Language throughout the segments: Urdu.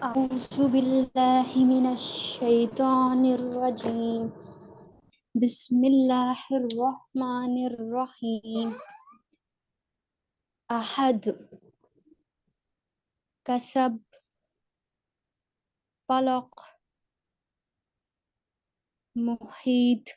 أعوذ بالله من الشيطان الرجيم بسم الله الرحمن الرحيم أحد كسب فلق محيط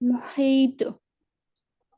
محيط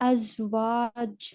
أزواج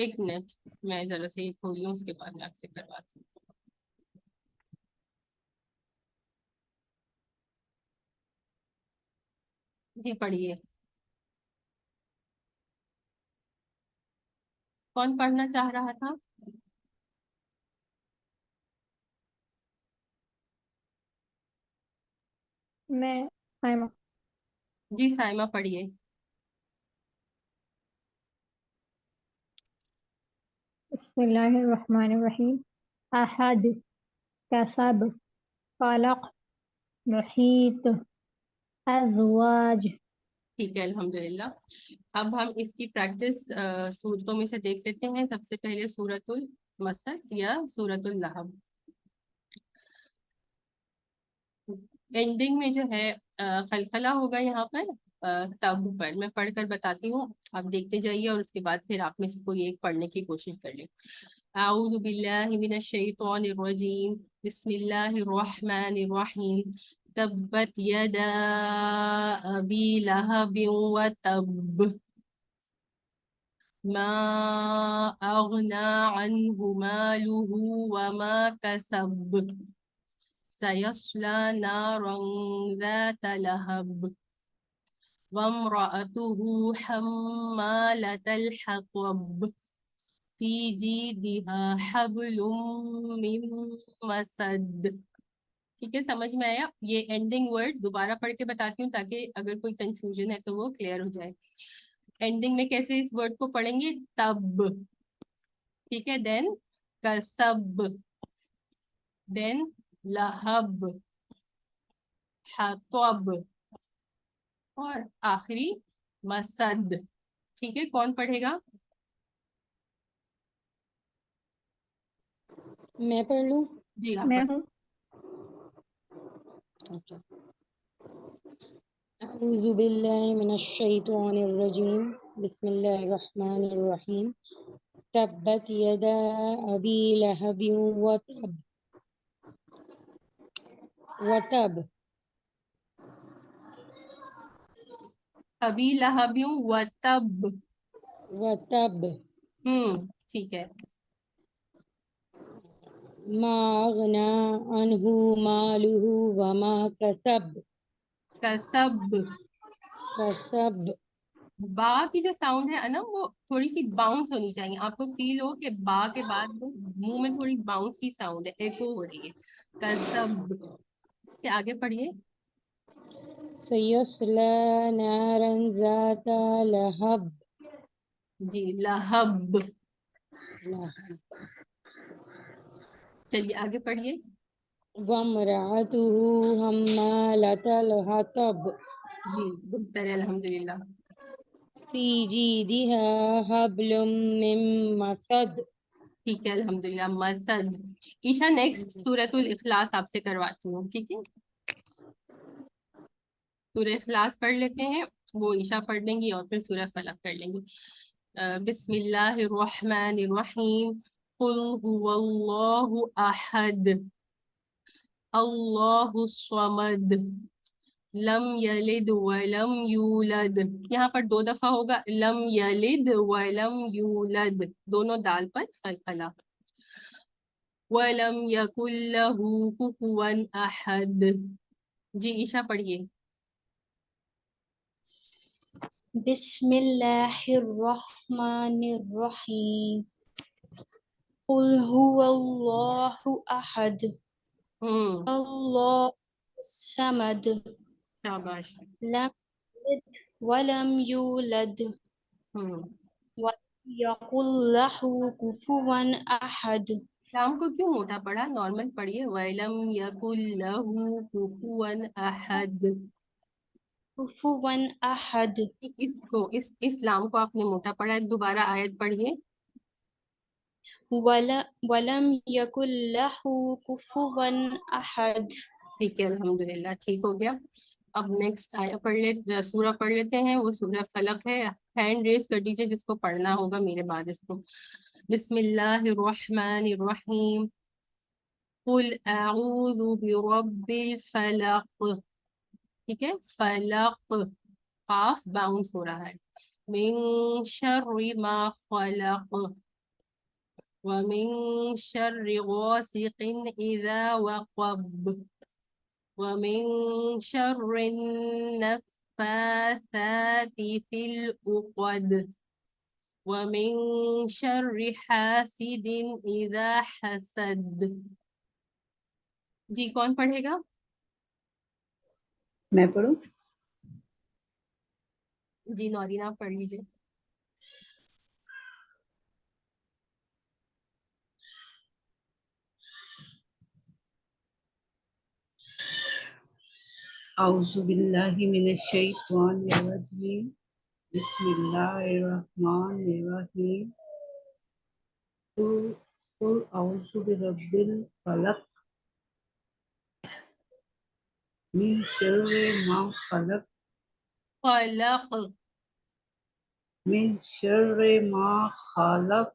ایک منٹ میں ذرا سے یہ کھول لوں، اس کے بعد میں آپ سے کرواتی ہوں. جی پڑھیے. کون پڑھنا چاہ رہا تھا؟ میں سائمہ. جی سائمہ پڑھیے. بسم اللہ الرحمن الرحیم. احد، کسب، فلق، محیط، ازواج. ٹھیک ہے الحمدللہ. اب ہم اس کی پریکٹس صورتوں میں سے دیکھ لیتے ہیں. سب سے پہلے سورۃ المسد یا سورۃ اللہب. اینڈنگ میں جو ہے خلخلہ ہوگا یہاں پر تب پر. میں پڑھ کر بتاتی ہوں، آپ دیکھتے جائیے اور اس کے بعد پھر آپ میں سے کوئی ایک پڑھنے کی کوشش کر لیں. اعوذ باللہ من الشیطان الرجیم، بسم اللہ الرحمن الرحیم. تبت یدا ابی لہب وتب ما اغنى عنه ماله وما كسب سيصلى نارا ذات لهب وامرأته حمالة الحطب في جيدها حبل من مسد. ٹھیک ہے، سمجھ میں آیا؟ یہ اینڈنگ ورڈ دوبارہ پڑھ کے بتاتی ہوں تاکہ اگر کوئی کنفیوژن ہے تو وہ کلیئر ہو جائے. اینڈنگ میں کیسے اس ورڈ کو پڑھیں گے؟ تب. ٹھیک ہے، دین کسب، دین لہب، حطب، اور آخری مسد. ٹھیک ہے، کون پڑھے گا؟ میں پڑھ لوں؟ جی آپ میں پڑھ. ہوں. اعوذ باللہ من الشیطان الرجیم، بسم اللہ الرحمن الرحیم. تبت یدا ابی لہب وتب وتب ابی لہب و تب. وتب ٹھیک ہے. ما اغنى عنہ مالہ وما کسب. کسب. کسب با کی جو ساؤنڈ ہے نا وہ تھوڑی سی باؤنس ہونی چاہیے. آپ کو فیل ہو کہ با کے بعد منہ میں تھوڑی باؤنسی ساؤنڈ ہے، ایکو ہو رہی ہے. کسب. آگے پڑھیے. سیصلی نارا ذات لہب. جی لہب. چلیے آگے پڑھیے. وامرأتہ حمالۃ الحطب جی بہتر ہے الحمدللہ. فی جیدها حبل من مسد. ٹھیک ہے الحمدللہ. مسد. عشا نیکسٹ سورۃ الاخلاص آپ سے کرواتی ہوں. ٹھیک ہے، سورہ اخلاص پڑھ لیتے ہیں، وہ عشا پڑھ لیں گی اور پھر سورہ فلق کر لیں گی. بسم اللہ الرحمن الرحیم. قل هو اللہ احد اللہ الصمد لم یلد ولم یولد. یہاں پر 2 دفعہ ہوگا لم یلد ولم یولد، دونوں دال پر قلقلہ. ولم یکن لہ کفوا احد. جی عشا پڑھیے. بسم اللہ الرحمن الرحیم. قل هو اللہ احد اللہ الصمد شاباش. لم یلد ولم یولد ولم یکن لہ کفوا احد. لام کو کیوں موٹا پڑا؟ نارمل پڑھیے. وَلَمْ يَكُنْ لَهُ كُفُوًا أَحَدٌ. کفوا احد. اس کو اس لام کو آپ نے موٹا پڑھا ہے. دوبارہ آیت پڑھیے. ولم یکن لہ کفوا احد. ٹھیک ہے الحمدللہ، ٹھیک ہو گیا. اب نیکسٹ آیا سورہ پڑھ لیتے ہیں. وہ سورہ فلق ہے. ہینڈ ریز کر دیجیے جس کو پڑھنا ہوگا میرے بعد اس کو. بسم اللہ الرحمن الرحیم. قل اعوذ برب الفلق. ٹھیک ہے، فلق قاف باؤنس ہو رہا ہے. من شر ما خلق. ومن شر غاسق إذا وقب ومن شر النفاثات في العقد ومن شر حاسد إذا حسد. جی کون پڑھے گا؟ میں پڑھوں؟ جی نورین آپ پڑھ لیجیے. اعوذ باللہ من الشیطان الرجیم بسم اللہ الرحمن الرحیم قل اعوذ برب الفلق من شر ما خلق خلق. من شر ما خلق.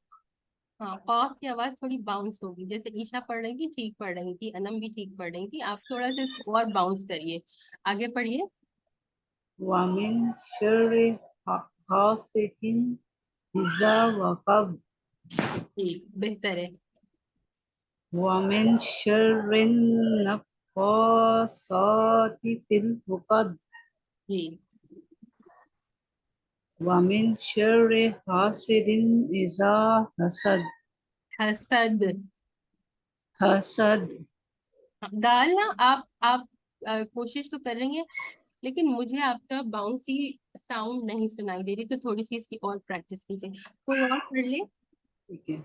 ہاں قاف کی آواز تھوڑی باؤنس ہوگی، جیسے عشاء پڑھ رہی تھی ٹھیک پڑھ رہی تھی، انم بھی ٹھیک پڑھ رہی تھی، آپ تھوڑا سا اور باؤنس کریے. آگے پڑھیے. ومن شر غاسق اذا وقب جی بہتر ہے. ومن شر النفاثات في العقد جی ومن شر حاسد اذا حسد. حسد. حسد دال نا آپ کوشش تو کر رہی ہیں لیکن مجھے آپ کا باؤنسی ساؤنڈ نہیں سنائی دے رہی، تو تھوڑی سی اس کی اور پریکٹس کیجیے. کوئی اور پڑھ لے ٹھیک ہے.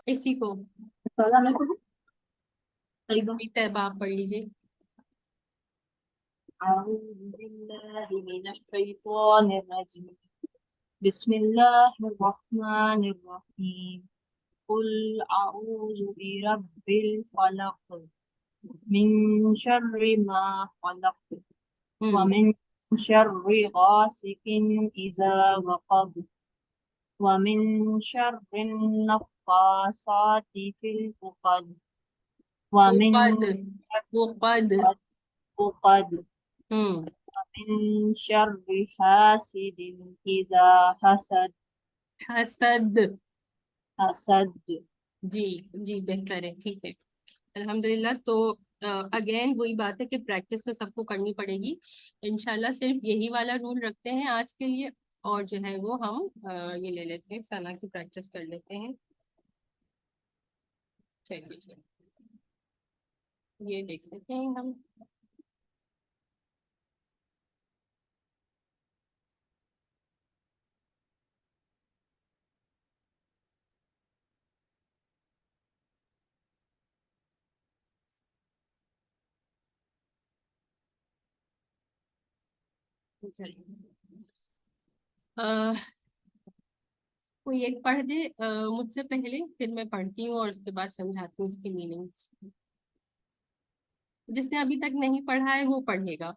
اسی کو. طیبہ آپ پڑھ لیجیے. أعوذ بالله من الشيطان الرجيم بسم الله الرحمن الرحيم قل أعوذ برب الفلق من شر ما خلق ومن شر غاسق إذا وقب ومن شر النفاثات في العقد ومن وقد عقد من شر حاسد إذا حسد. حسد. حسد. جی جی بہتر ہے، ٹھیک ہے الحمدللہ. تو اگین وہی بات ہے کہ پریکٹس تو سب کو کرنی پڑے گی انشاءاللہ. صرف یہی والا رول رکھتے ہیں آج کے لیے، اور جو ہے وہ ہم یہ لے لیتے ہیں، ثنا کی پریکٹس کر لیتے ہیں. چلیے یہ دیکھ لیتے ہیں ہم. کوئی ایک پڑھ دے مجھ سے پہلے، پھر میں پڑھتی ہوں اور اس کے بعد سمجھاتی ہوں اس کی میننگس. جس نے ابھی تک نہیں پڑھا ہے وہ پڑھے گا.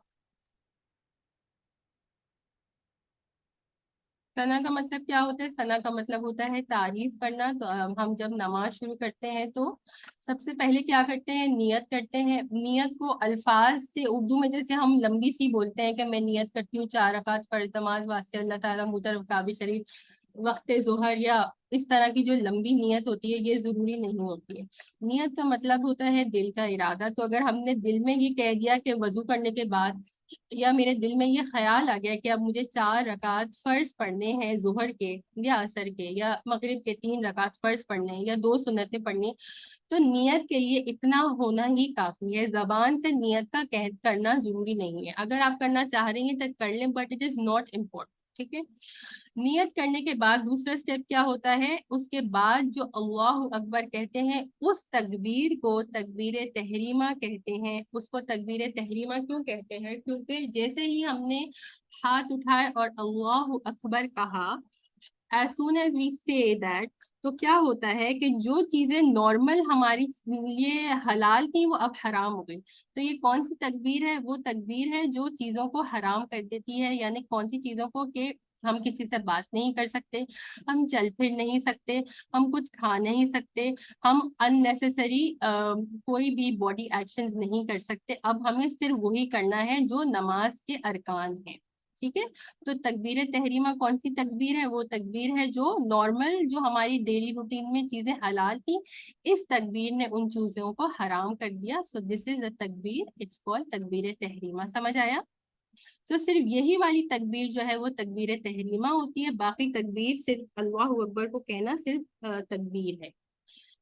ثنا کا مطلب کیا ہوتا ہے؟ ثنا کا مطلب ہوتا ہے تعریف کرنا. تو ہم جب نماز شروع کرتے ہیں تو سب سے پہلے کیا کرتے ہیں؟ نیت کرتے ہیں. نیت کو الفاظ سے اردو میں جیسے ہم لمبی سی بولتے ہیں کہ میں نیت کرتی ہوں 4 رکعت فرض نماز واسطے اللہ تعالیٰ مطر کعبہ شریف وقت ظہر، یا اس طرح کی جو لمبی نیت ہوتی ہے یہ ضروری نہیں ہوتی ہے. نیت کا مطلب ہوتا ہے دل کا ارادہ. تو اگر ہم نے دل میں یہ کہہ دیا کہ وضو کرنے کے بعد، یا میرے دل میں یہ خیال آ گیا کہ اب مجھے 4 رکعت فرض پڑھنے ہیں ظہر کے یا عصر کے یا مغرب کے 3 رکعت فرض پڑھنے ہیں یا 2 سنتیں پڑھنی، تو نیت کے لیے اتنا ہونا ہی کافی ہے. زبان سے نیت کا کرنا ضروری نہیں ہے. اگر آپ کرنا چاہ رہی ہیں تو کر لیں، but it is not important. ٹھیک ہے. نیت کرنے کے بعد دوسرا سٹیپ کیا ہوتا ہے؟ اس کے بعد جو اللہ اکبر کہتے ہیں اس تکبیر کو تکبیر تحریمہ کہتے ہیں. اس کو تکبیر تحریمہ کیوں کہتے ہیں؟ کیونکہ جیسے ہی ہم نے ہاتھ اٹھائے اور اللہ اکبر کہا، as soon as we say that، تو کیا ہوتا ہے کہ جو چیزیں نارمل ہماری لیے حلال تھیں وہ اب حرام ہو گئی. تو یہ کون سی تکبیر ہے؟ وہ تکبیر ہے جو چیزوں کو حرام کر دیتی ہے. یعنی کون سی چیزوں کو؟ کہ ہم کسی سے بات نہیں کر سکتے، ہم چل پھر نہیں سکتے، ہم کچھ کھا نہیں سکتے، ہم unnecessary کوئی بھی باڈی ایکشنز نہیں کر سکتے. اب ہمیں صرف وہی کرنا ہے جو نماز کے ارکان ہیں. ٹھیک ہے. تو تکبیر تحریمہ کون سی تکبیر ہے؟ وہ تکبیر ہے جو نارمل جو ہماری ڈیلی روٹین میں چیزیں حلال تھیں، اس تکبیر نے ان چیزوں کو حرام کر دیا. سو دس از اے تکبیر، اٹس کالڈ تکبیر تحریمہ. سمجھ آیا؟ تو صرف یہی والی تکبیر جو ہے وہ تکبیر تحریمہ ہوتی ہے، باقی تکبیر صرف اللہ اکبر کو کہنا صرف تکبیر ہے.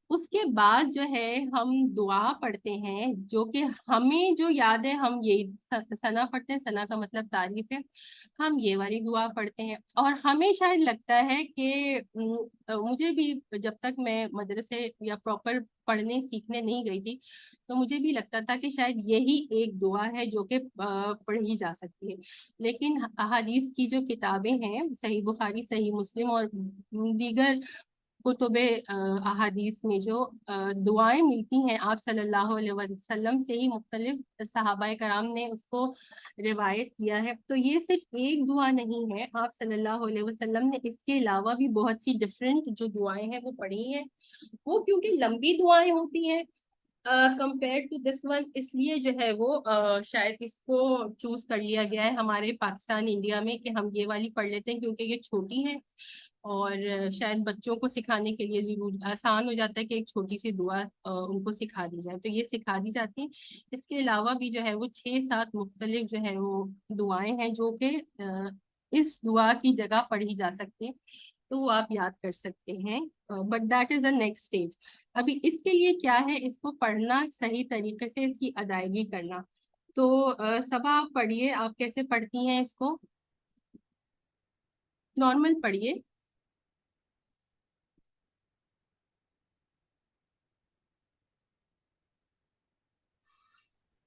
اس کے بعد جو ہے ہم دعا پڑھتے ہیں، جو کہ ہمیں جو یاد ہے ہم یہ ثنا پڑھتے ہیں. ثنا کا مطلب تعریف ہے. ہم یہ والی دعا پڑھتے ہیں، اور ہمیں شاید لگتا ہے کہ مجھے بھی جب تک میں مدرسے یا پراپر پڑھنے سیکھنے نہیں گئی تھی تو مجھے بھی لگتا تھا کہ شاید یہی ایک دعا ہے جو کہ پڑھی جا سکتی ہے. لیکن احادیث کی جو کتابیں ہیں، صحیح بخاری، صحیح مسلم اور دیگر کتب احادیث میں جو دعائیں ملتی ہیں آپ صلی اللہ علیہ وسلم سے ہی، مختلف صحابہ کرام نے اس کو روایت کیا ہے. تو یہ صرف ایک دعا نہیں ہے، آپ صلی اللہ علیہ وسلم نے اس کے علاوہ بھی بہت سی ڈفرینٹ جو دعائیں ہیں وہ پڑھی ہیں. وہ کیونکہ لمبی دعائیں ہوتی ہیں کمپیئر ٹو دس ون، اس لیے جو ہے وہ شاید اس کو چوز کر لیا گیا ہے ہمارے پاکستان انڈیا میں کہ ہم یہ والی پڑھ لیتے ہیں کیونکہ یہ چھوٹی ہیں اور شاید بچوں کو سکھانے کے لیے ضرور آسان ہو جاتا ہے کہ ایک چھوٹی سی دعا ان کو سکھا دی جائے. تو یہ سکھا دی جاتی ہیں. اس کے علاوہ بھی جو ہے وہ 6-7 مختلف جو ہے وہ دعائیں ہیں جو کہ اس دعا کی جگہ پڑھی جا سکتی ہیں. تو وہ آپ یاد کر سکتے ہیں، but that is a next stage. ابھی اس کے لیے کیا ہے، اس کو پڑھنا صحیح طریقے سے، اس کی ادائیگی کرنا. تو صبا آپ پڑھیے، آپ کیسے پڑھتی ہیں اس کو؟ نارمل پڑھیے.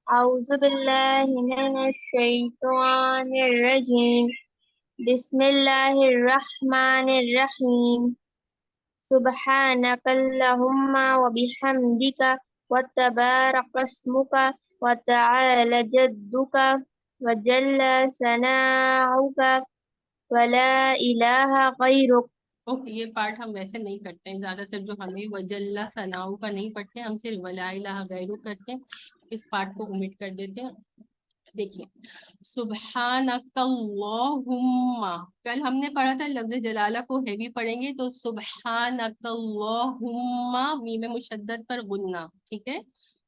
أعوذ بالله من الشيطان الرجيم بسم الله الرحمن الرحيم سبحانك اللهم وبحمدك وتبارك اسمك وتعالى جدك وجل ثناؤك ولا إله غيرك. اوکے، یہ پارٹ ہم ویسے نہیں کرتے ہیں زیادہ تر، جو ہمیں وجل ثناؤ کا نہیں پڑھتے، ہم صرف ولا الہ غیرک کرتے ہیں. اس پارٹ کو omit کر دیتے ہیں. دیکھیے، سبحانک اللہم، کل ہم نے پڑھا تھا لفظ جلالہ کو ہیوی پڑھیں گے تو سبحانک اللہم، میم مشدد پر غنہ. ٹھیک ہے،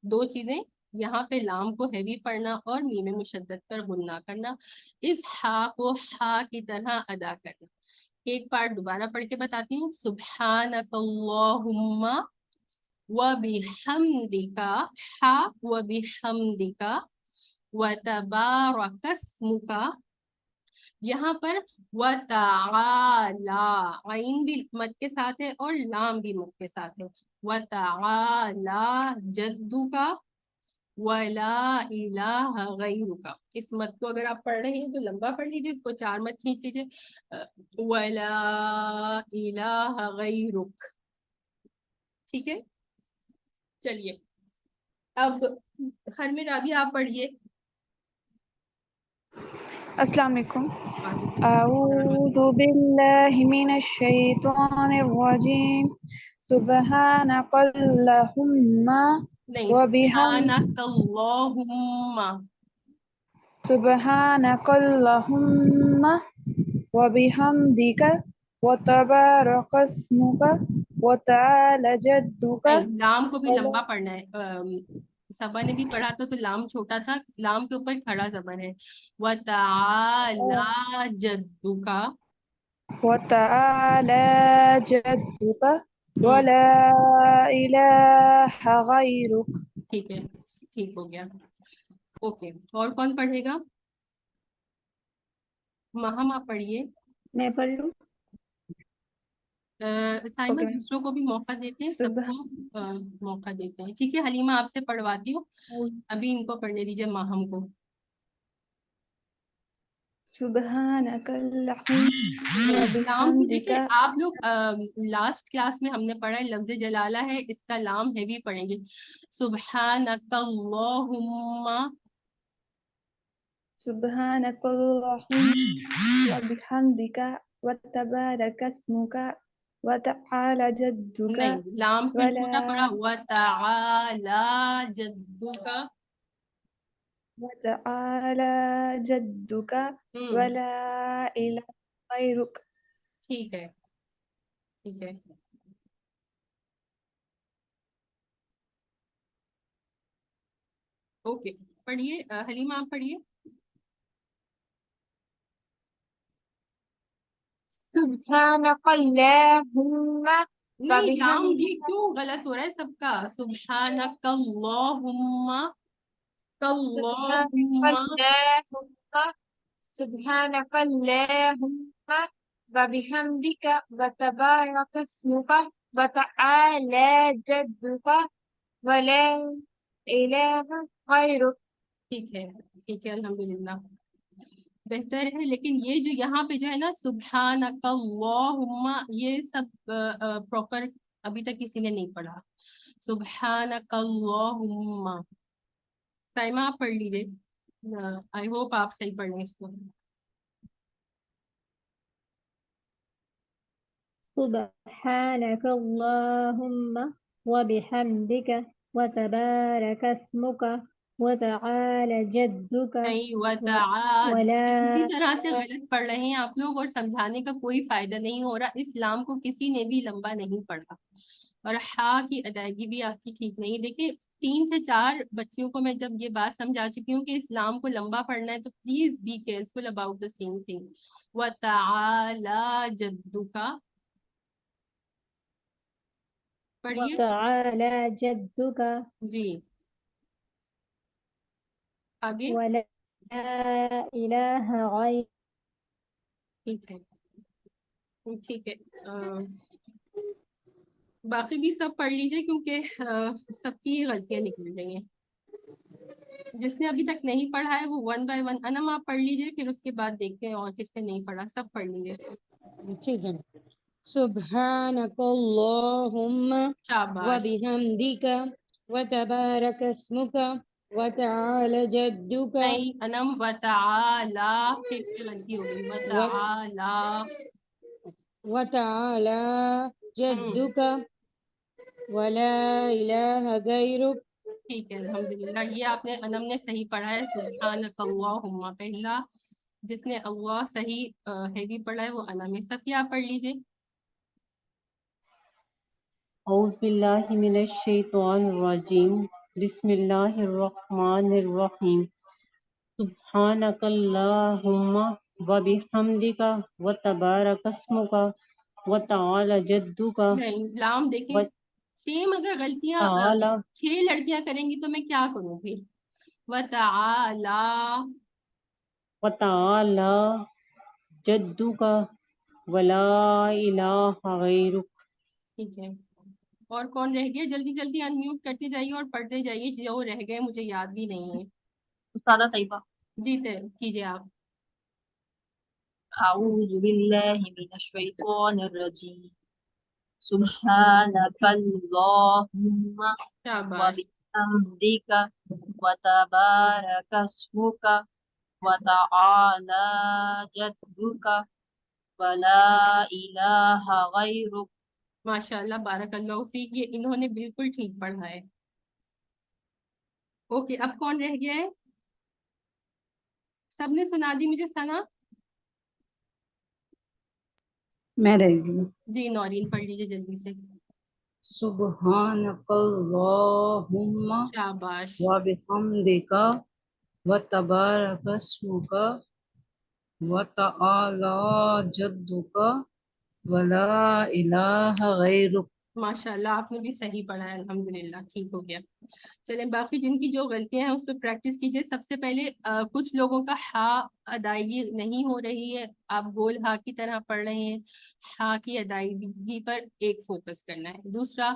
دو چیزیں، یہاں پہ لام کو ہیوی پڑھنا اور میم مشدد پر غنہ کرنا. اس ہا کو ہا کی طرح ادا کرنا. ایک پارٹ دوبارہ پڑھ کے بتاتی ہوں. سبحانک اللہم وبحمدک، ہا وبحمدک، وتبارک اسمک، یہاں پر وتعالی، عین بھی مد کے ساتھ ہے اور لام بھی مد کے ساتھ ہے. وتعالی جدک ولا الہ غیرک. اس مد کو اگر آپ پڑھ رہے ہیں تو لمبا پڑھ لیجیے، اس کو 4 مد کھینچ لیجیے. ولا الہ غیرک. ٹھیک ہے، چلیے اب ہر میں رابی آپ پڑھیے. السلام علیکم. وعلیکم أعوذ السلام. بالله من الشيطان الرجيم سبحانك اللهم نہیں، وبحمد سبحانک اللہم. سبحانك اللهم وبحمدك وتبارك اسمك وتعالى جدك نہیں، لام کو بھی ولا لمبا پڑھنا ہے. صبا نے بھی پڑھا تو لام چھوٹا تھا، لام کے اوپر کھڑا زبر ہے. وَتَعَالَى جَدُّكَ. وتعالى جدك ہوں، ولا إله غيرك. ٹھیک ہے، ٹھیک ہو گیا. اوکے، اور کون پڑھے گا؟ مہم آپ پڑھیے. میں پڑھ لوں. سائمہ اوکے دوسروں کو بھی موقع دیتے ہیں، سب میم. کو موقع دیتے ہیں. ٹھیک ہے، حلیمہ آپ سے پڑھواتی ہوں، ابھی ان کو پڑھنے دیجیے ماہم کو. سبحانک اللہم لام کو وبحمدک. دیکھیں آپ لوگ، لاسٹ کلاس میں ہم نے پڑھا ہے لفظ جلالہ ہے، اس کا لام ہیوی پڑھیں گے. سبحانک اللہم. سبحانک اللہم وبحمدک وتبارک اسمک وتعالی جدک نہیں، لام پھر چھوٹا ولا پڑا. وَتَعَالَى جَدُّكَ. وتعالى جدك ولا إله غيرك. ٹھیک ہے ٹھیک ہے. اوکے پڑھیے حلیمہ آپ پڑھیے. سبحانك اللهم نہیں لام یہ وبحمدك کیوں غلط ہو رہا ہے سب کا؟ سبحانک اللہم اللہم. سبحانك اللهم وبحمدك وتبارك اسمك وتعالى جدك ولا إله غيرك. ٹھیک ہے الحمدللہ بہتر ہے. لیکن یہ جو یہاں پہ جو ہے نا سبحانک اللہم یہ سب پراپر ابھی تک کسی نے نہیں پڑھا. سبحانک اللہم. سائمہ آپ پڑھ لیجئے. آئی ہوپ آپ صحیح پڑھ لیں اس کو. سبحانك اللهم وبحمدك وتبارك اسمك وتعالى جدك نہیں ولا اسی طرح سے غلط پڑھ رہے ہیں آپ لوگ اور سمجھانے کا کوئی فائدہ نہیں ہو رہا. اسلام کو کسی نے بھی لمبا نہیں پڑھا اور ہا کی ادائیگی بھی آپ کی ٹھیک نہیں. دیکھیں 3 سے 4 بچیوں کو میں جب یہ بات سمجھا چکی ہوں کہ اسلام کو لمبا پڑھنا ہے تو please be careful about the same thing. وَتَعَالَى جَدُّكَ پڑھیے. وتعالى جدك جی آگے. ولا إله غيرك. ٹھیک ہے باقی بھی سب پڑھ لیجئے کیونکہ سب کی غلطیاں نکل رہی ہیں. جس نے ابھی تک نہیں پڑھا ہے وہ 1 by 1 انم آپ پڑھ لیجئے پھر اس کے بعد دیکھتے ہیں اور کس نے نہیں پڑھا. سب پڑھ لیجئے. ٹھیک ہے. سبحانك اللهم شاباش. وبحمدك وتبارك اسمك وتعالى جدك نہیں انم وتعالی پھر غلطی ہو گئی. وتعالی وتعالى جدك ولا إله غيرك. ٹھیک ہے الحمدللہ یہ آپ نے انم نے صحیح پڑھا ہے. سبحانک اللہم پہلا جس نے اللہ صحیح ہیوی پڑھا ہے وہ انم ہے. صفیہ آپ پڑھ لیجئے. اعوذ باللہ من الشیطان الرجیم بسم اللہ الرحمن الرحیم سبحانک اللہم وبحمدک وتبارک اسمک وتعالی جدک نہیں لام دیکھیں سیم اگر غلطیاں وتعالی 6 لڑکیاں کریں گی تو میں کیا کروں پھر. وتعالی وتعالی جدک ولا الہ غیرک. ٹھیک ہے. اور کون رہ گیا؟ جلدی جلدی انمیوٹ کرتے جائیے اور پڑھتے جائیے جو رہ گئے مجھے یاد بھی نہیں ہے. استاذہ طیبہ. جی کیجیے آپ. أعوذ بالله من الشيطان الرجيم سبحانك اللهم شاباش. وبحمدك وتبارك اسمك وتعالى جدك ولا إله غيرك. ماشاء اللہ بارک اللہ فیک. یہ انہوں نے بالکل ٹھیک پڑھا ہے. اوکے اب کون رہ گیا ہے؟ سب نے سنا دی مجھے ثنا. میں رہ گئی. جی نورین پڑھ لیجیے جلدی سے. سبحانک اللہم شاباش. وبحمدک وتبارک اسمک وتعالی جدک ولا الہ غیرک. ماشاء اللہ آپ نے بھی صحیح پڑھا ہے الحمدللہ ٹھیک ہو گیا. چلیں باقی جن کی جو غلطیاں ہیں اس پہ پریکٹس کیجیے. سب سے پہلے کچھ لوگوں کا ہا ادائیگی نہیں ہو رہی ہے. آپ گول ہا کی طرح پڑھ رہے ہیں. ہا کی ادائیگی پر ایک فوکس کرنا ہے. دوسرا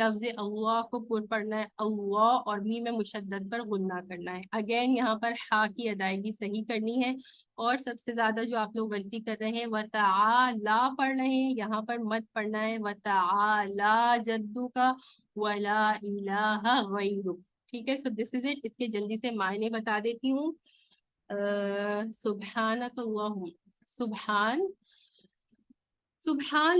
لفظ اللہ کو پر پڑھنا ہے. اللہ اور بھی میں مشدد پر غنہ کرنا ہے. اگین یہاں پر ہا کی ادائیگی صحیح کرنی ہے. اور سب سے زیادہ جو آپ لوگ غلطی کر رہے ہیں وتعالی پڑھ رہے ہیں یہاں پر مت پڑھنا ہے وتعالی جدک ولا الہ غیرک. ٹھیک ہے. سو دس از اٹ. اس کے جلدی سے معنی بتا دیتی ہوں. سبحانک اللہم. سبحان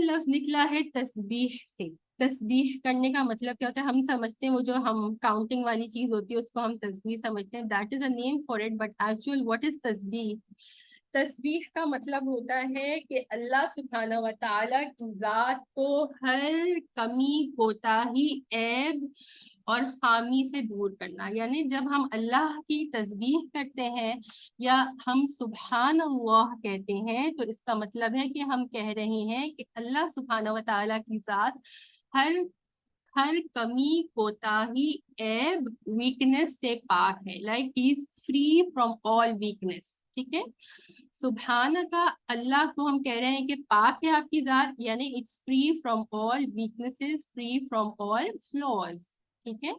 لفظ نکلا ہے تسبیح سے. تسبیح کرنے کا مطلب کیا ہوتا ہے؟ ہم سمجھتے ہیں وہ جو ہم کاؤنٹنگ والی چیز ہوتی ہے اس کو ہم تسبیح سمجھتے ہیں. That is a name for it, but actual what is تسبیح؟ تسبیح کا مطلب ہوتا ہے کہ اللہ سبحانہ و تعالیٰ کی ذات کو ہر کمی کوتاہی عیب اور خامی سے دور کرنا. یعنی جب ہم اللہ کی تسبیح کرتے ہیں یا ہم سبحان اللہ کہتے ہیں تو اس کا مطلب ہے کہ ہم کہہ رہے ہیں کہ اللہ سبحانہ و تعالیٰ کی ذات ہر کمی کوتاہی عیب ویکنس سے پاک ہے. Like he is free from all weakness. ٹھیک ہے, سبحانہ کا اللہ کو ہم کہہ رہے ہیں کہ پاک ہے آپ کی ذات, یعنی it's free from all weaknesses, free from all flaws. ٹھیک ہے,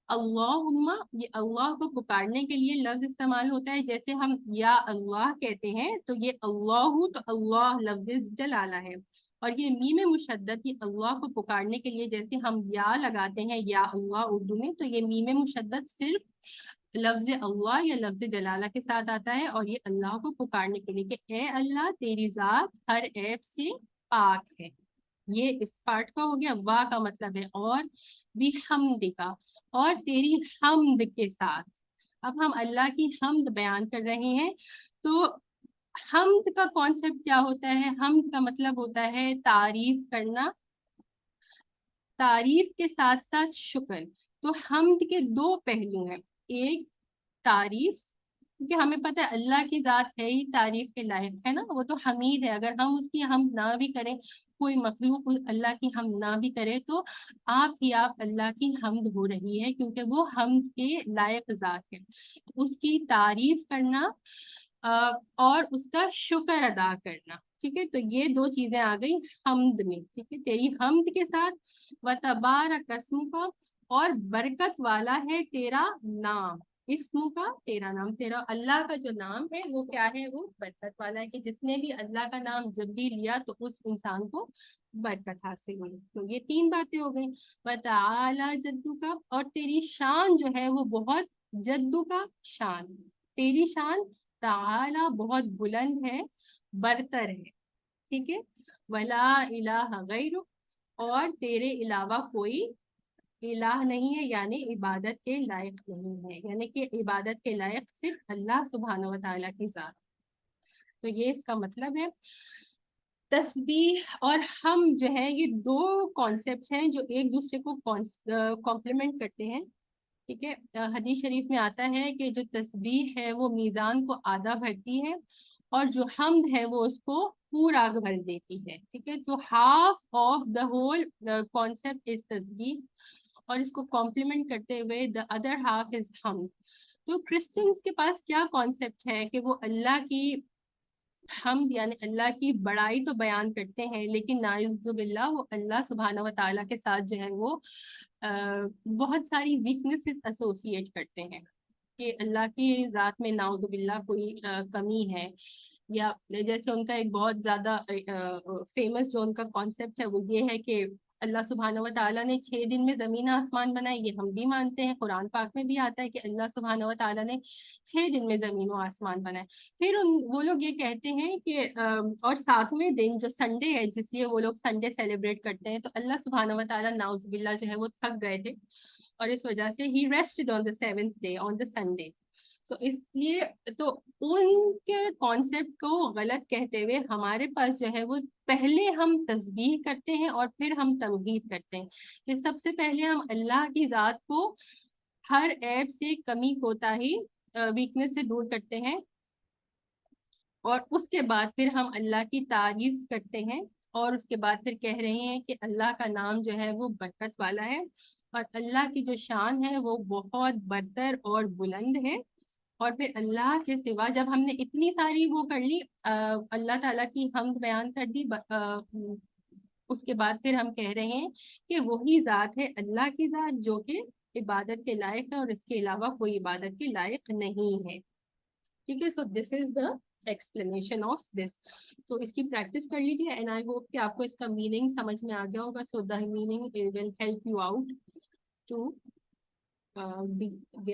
اللہم, یہ اللہ کو پکارنے کے لیے لفظ استعمال ہوتا ہے. جیسے ہم یا اللہ کہتے ہیں تو یہ اللہ, تو اللہ لفظ جلالہ ہے, اور یہ میم مشدد یہ اللہ کو پکارنے کے لیے جیسے ہم یا لگاتے ہیں یا اللہ اردو میں, تو یہ میم مشدد صرف لفظ اللہ یا لفظ جلالہ کے ساتھ آتا ہے, اور یہ اللہ کو پکارنے کے لیے کہ اے اللہ تیری ذات ہر عیب سے پاک ہے. یہ اس پارٹ کا ہو گیا. وا کا مطلب ہے اور, بھی حمد کا, اور تیری حمد کے ساتھ. اب ہم اللہ کی حمد بیان کر رہے ہیں, تو حمد کا کانسیپٹ کیا ہوتا ہے؟ حمد کا مطلب ہوتا ہے تعریف کرنا, تعریف کے ساتھ ساتھ شکر. تو حمد کے دو پہلو ہیں, ایک تعریف, کیونکہ ہمیں پتہ ہے اللہ کی ذات ہے ہی تعریف کے لائق ہے نا, وہ تو حمید ہے. اگر ہم اس کی حمد نہ بھی کریں, کوئی مخلوق اللہ کی حمد نہ بھی کرے, تو آپ اللہ کی حمد ہو رہی ہے, کیونکہ وہ حمد کے لائق ذات ہے. اس کی تعریف کرنا اور اس کا شکر ادا کرنا. ٹھیک ہے, تو یہ دو چیزیں آ گئی حمد میں. ٹھیک ہے, تیری حمد کے ساتھ وتبارک اسمک کا, اور برکت والا ہے تیرا نام. اسم کا تیرا نام, تیرا اللہ کا جو نام ہے وہ کیا ہے؟ وہ برکت والا ہے, کہ جس نے بھی اللہ کا نام جب بھی لیا تو اس انسان کو برکت حاصل ہوئی. تو یہ تین باتیں ہو گئیں. وتعالی جدو کا, اور تیری شان جو ہے وہ بہت, جدو کا شان, تیری شان تعالی بہت بلند ہے, برتر ہے. ٹھیک ہے, ولا الہ غیرک, اور تیرے علاوہ کوئی الہ نہیں ہے, یعنی عبادت کے لائق نہیں ہے, یعنی کہ عبادت کے لائق صرف اللہ سبحانہ و تعالیٰ کی ذات. تو یہ اس کا مطلب ہے. تسبیح اور ہم جو ہے یہ دو کانسیپٹس ہیں جو ایک دوسرے کو کمپلیمنٹ کرتے ہیں. ٹھیک ہے, حدیث شریف میں آتا ہے کہ جو تسبیح ہے وہ میزان کو آدھا بھرتی ہے, اور جو حمد ہے وہ اس کو پورا بھر دیتی ہے. ٹھیک ہے, تو half of the whole concept is تسبیح, اور اس کو کمپلیمنٹ کرتے ہوئے the other half is حمد. تو کرسچنس کے پاس کیا کانسیپٹ ہے کہ وہ اللہ کی حمد یعنی اللہ کی بڑائی تو بیان کرتے ہیں, لیکن نعوذ باللہ وہ اللہ سبحانہ و تعالیٰ کے ساتھ جو ہے وہ بہت ساری ویکنیسز ایسوسیٹ کرتے ہیں, کہ اللہ کی ذات میں نعوذ باللہ کوئی کمی ہے. یا جیسے ان کا ایک بہت زیادہ فیمس جو ان کا کانسیپٹ ہے وہ یہ ہے کہ اللہ سبحانہ و تعالیٰ نے 6 دن میں زمین آسمان بنائے. یہ ہم بھی مانتے ہیں, قرآن پاک میں بھی آتا ہے کہ اللہ سبحانہ و تعالیٰ نے 6 دن میں زمین و آسمان بنائے. پھر وہ لوگ یہ کہتے ہیں کہ اور 7ویں دن جو سنڈے ہے, جس لیے وہ لوگ سنڈے سیلیبریٹ کرتے ہیں, تو اللہ سبحانہ و تعالیٰ نعوذ باللہ جو ہے وہ تھک گئے تھے, اور اس وجہ سے ہی rested on the 7th day on the Sunday. تو اس لیے تو ان کے کانسیپٹ کو غلط کہتے ہوئے ہمارے پاس جو ہے وہ پہلے ہم تسبیح کرتے ہیں اور پھر ہم تمجید کرتے ہیں, کہ سب سے پہلے ہم اللہ کی ذات کو ہر عیب سے, کمی کوتاہی, ویکنس سے دور کرتے ہیں, اور اس کے بعد پھر ہم اللہ کی تعریف کرتے ہیں, اور اس کے بعد پھر کہہ رہے ہیں کہ اللہ کا نام جو ہے وہ برکت والا ہے, اور اللہ کی جو شان ہے وہ بہت برتر اور بلند ہے. اور پھر اللہ کے سوا جب ہم نے اتنی ساری وہ کر لی, اللہ تعالیٰ کی حمد بیان کر دی, اس کے بعد پھر ہم کہہ رہے ہیں کہ وہی ذات ہے اللہ کی ذات جو کہ عبادت کے لائق ہے, اور اس کے علاوہ کوئی عبادت کے لائق نہیں ہے. ٹھیک ہے, سو دس از دا ایکسپلینیشن آف دس. تو اس کی پریکٹس کر لیجیے, اینڈ آئی ہوپ کہ آپ کو اس کا میننگ سمجھ میں آ گیا ہوگا. So the meaning will help you out to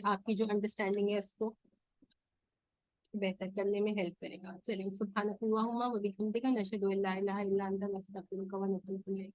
آپ کی جو انڈرسٹینڈنگ ہے اس کو بہتر کرنے میں ہیلپ کرے گا. چلیے, سبحانک اللہم و بحمدک نشہد ان لا الہ الا انت نستغفرک و نتوب الیک.